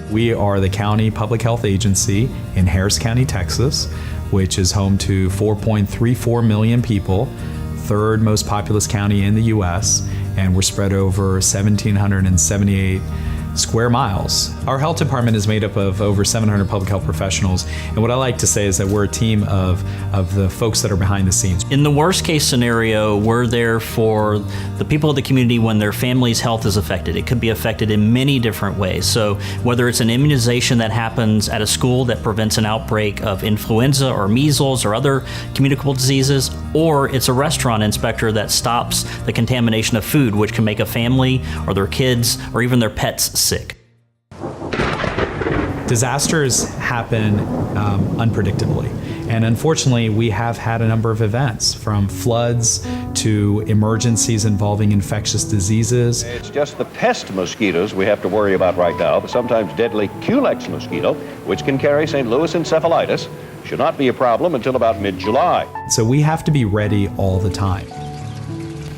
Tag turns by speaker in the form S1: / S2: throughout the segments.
S1: We are the county public health agency in Harris County, Texas, which is home to 4.34 million people, third most populous county in the U.S., and we're spread over 1,778 square miles. Our health department is made up of over 700 public health professionals, and what I like to say is that we're a team of the folks that are behind the scenes.
S2: In the worst case scenario, we're there for the people of the community when their family's health is affected. It could be affected in many different ways. So whether it's an immunization that happens at a school that prevents an outbreak of influenza or measles or other communicable diseases, or it's a restaurant inspector that stops the contamination of food, which can make a family or their kids or even their pets sick.
S1: Disasters happen unpredictably, and unfortunately we have had a number of events, from floods to emergencies involving infectious diseases.
S3: It's just the pest mosquitoes we have to worry about right now. The sometimes deadly Culex mosquito, which can carry St. Louis encephalitis, should not be a problem until about mid-July.
S1: So we have to be ready all the time.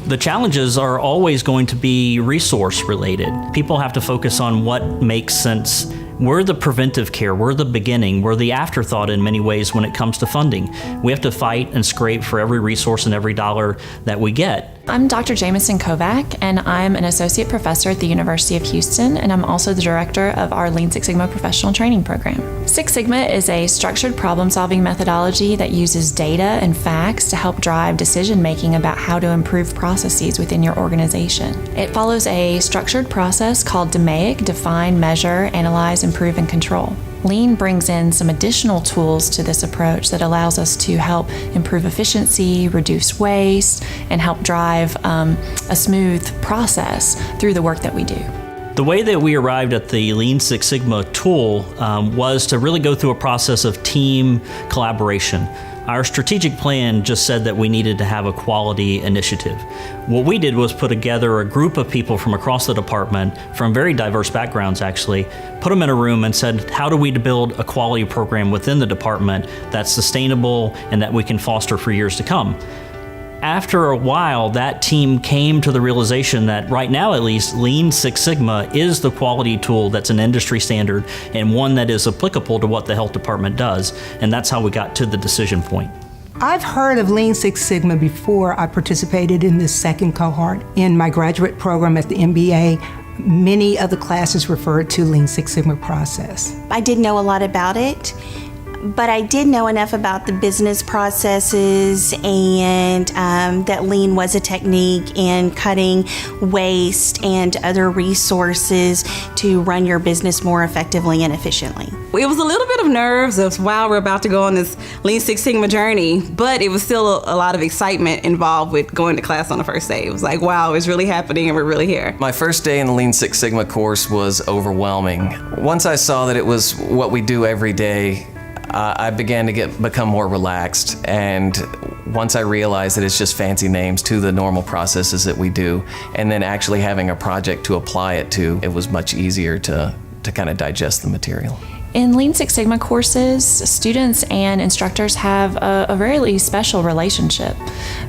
S2: The challenges are always going to be resource related. People have to focus on what makes sense. We're the preventive care, we're the beginning, we're the afterthought in many ways when it comes to funding. We have to fight and scrape for every resource and every dollar that we get.
S4: I'm Dr. Jamison Kovac, and I'm an associate professor at the University of Houston, and I'm also the director of our Lean Six Sigma professional training program. Six Sigma is a structured problem-solving methodology that uses data and facts to help drive decision-making about how to improve processes within your organization. It follows a structured process called DMAIC, define, measure, analyze, improve, and control. Lean brings in some additional tools to this approach that allows us to help improve efficiency, reduce waste, and help drive a smooth process through the work that we do.
S2: The way that we arrived at the Lean Six Sigma tool was to really go through a process of team collaboration. Our strategic plan just said that we needed to have a quality initiative. What we did was put together a group of people from across the department, from very diverse backgrounds actually, put them in a room and said, how do we build a quality program within the department that's sustainable and that we can foster for years to come? After a while, that team came to the realization that right now at least, Lean Six Sigma is the quality tool that's an industry standard and one that is applicable to what the health department does. And that's how we got to the decision point.
S5: I've heard of Lean Six Sigma before I participated in this second cohort. In my graduate program at the MBA, many of the classes referred to Lean Six Sigma process.
S6: I didn't know a lot about it, but I did know enough about the business processes and that Lean was a technique in cutting waste and other resources to run your business more effectively and efficiently.
S7: It was a little bit of nerves of, wow, we're about to go on this Lean Six Sigma journey, but it was still a lot of excitement involved with going to class on the first day. It was like, wow, it's really happening and we're really here.
S8: My first day in the Lean Six Sigma course was overwhelming. Once I saw that it was what we do every day, I began to become more relaxed, and once I realized that it's just fancy names to the normal processes that we do, and then actually having a project to apply it to, it was much easier to kind of digest the material.
S4: In Lean Six Sigma courses, students and instructors have a really special relationship.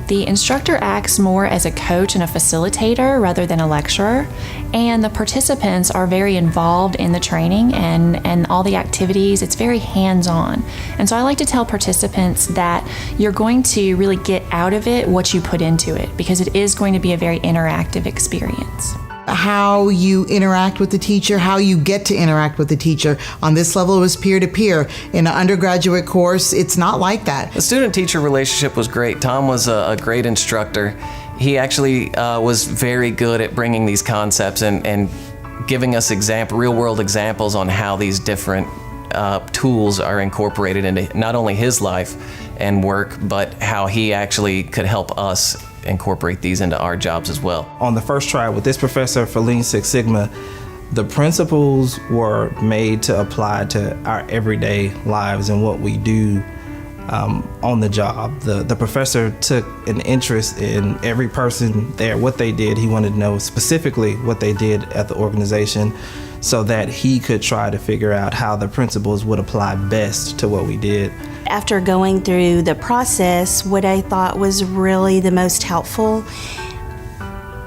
S4: The instructor acts more as a coach and a facilitator rather than a lecturer, and the participants are very involved in the training and all the activities. It's very hands-on. And so I like to tell participants that you're going to really get out of it what you put into it, because it is going to be a very interactive experience.
S9: How you interact with the teacher, how you get to interact with the teacher. On this level, it was peer-to-peer. In an undergraduate course, it's not like that.
S8: The student-teacher relationship was great. Tom was a great instructor. He actually was very good at bringing these concepts and giving us real-world examples on how these different tools are incorporated into not only his life and work, but how he actually could help us incorporate these into our jobs as well.
S10: On the first try with this professor for Lean Six Sigma, The principles were made to apply to our everyday lives and what we do on the job. The professor took an interest in every person there, what they did. He wanted to know specifically what they did at the organization so that he could try to figure out how the principles would apply best to what we did.
S6: After going through the process, what I thought was really the most helpful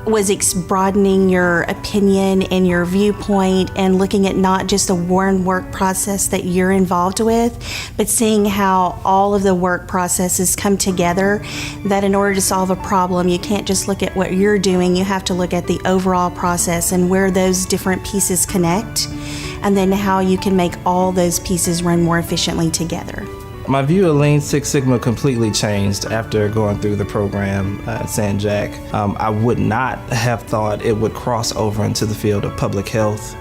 S6: was broadening your opinion and your viewpoint and looking at not just the one work process that you're involved with, but seeing how all of the work processes come together, that in order to solve a problem, you can't just look at what you're doing, you have to look at the overall process and where those different pieces connect, and then how you can make all those pieces run more efficiently together.
S10: My view of Lean Six Sigma completely changed after going through the program at San Jac. I would not have thought it would cross over into the field of public health.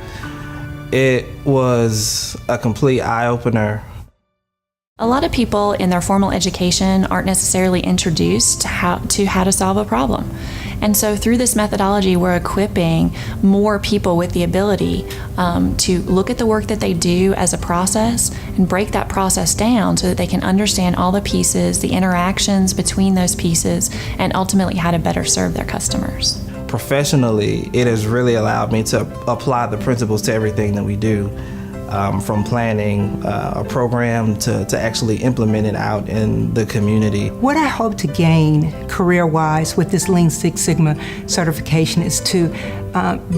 S10: It was a complete eye-opener.
S4: A lot of people in their formal education aren't necessarily introduced to how to solve a problem. And so through this methodology, we're equipping more people with the ability to look at the work that they do as a process and break that process down so that they can understand all the pieces, the interactions between those pieces, and ultimately how to better serve their customers.
S10: Professionally, it has really allowed me to apply the principles to everything that we do. From planning a program to actually implement it out in the community.
S5: What I hope to gain career-wise with this Lean Six Sigma certification is to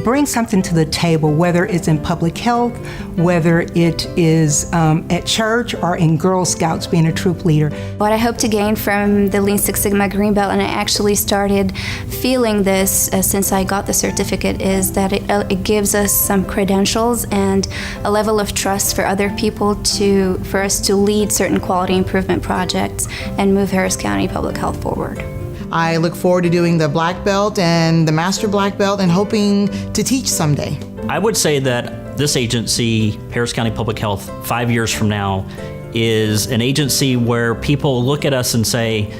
S5: bring something to the table, whether it's in public health, whether it is at church or in Girl Scouts, being a troop leader.
S11: What I hope to gain from the Lean Six Sigma Green Belt, and I actually started feeling this since I got the certificate, is that it gives us some credentials and a level of trust for other people for us to lead certain quality improvement projects and move Harris County Public Health forward.
S9: I look forward to doing the Black Belt and the Master Black Belt and hoping to teach someday.
S2: I would say that this agency, Harris County Public Health, 5 years from now, is an agency where people look at us and say,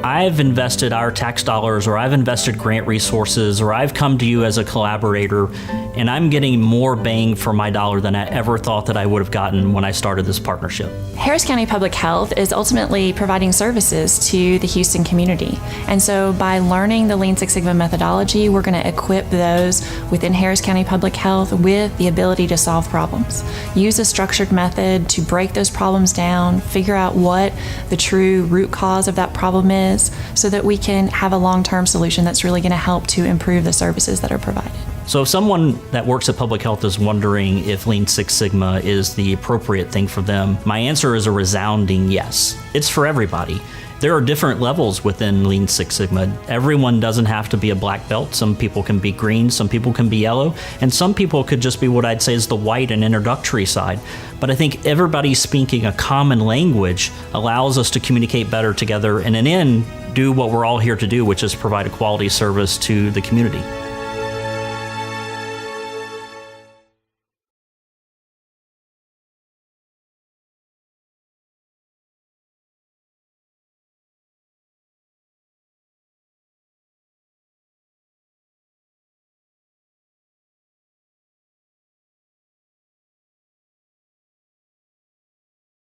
S2: I've invested our tax dollars, or I've invested grant resources, or I've come to you as a collaborator, and I'm getting more bang for my dollar than I ever thought that I would have gotten when I started this partnership.
S4: Harris County Public Health is ultimately providing services to the Houston community. And so by learning the Lean Six Sigma methodology, we're going to equip those within Harris County Public Health with the ability to solve problems. Use a structured method to break those problems down, figure out what the true root cause of that problem is, so that we can have a long-term solution that's really going to help to improve the services that are provided.
S2: So if someone that works at public health is wondering if Lean Six Sigma is the appropriate thing for them, my answer is a resounding yes. It's for everybody. There are different levels within Lean Six Sigma. Everyone doesn't have to be a black belt. Some people can be green, some people can be yellow, and some people could just be what I'd say is the white and introductory side. But I think everybody speaking a common language allows us to communicate better together and in the end, do what we're all here to do, which is provide a quality service to the community.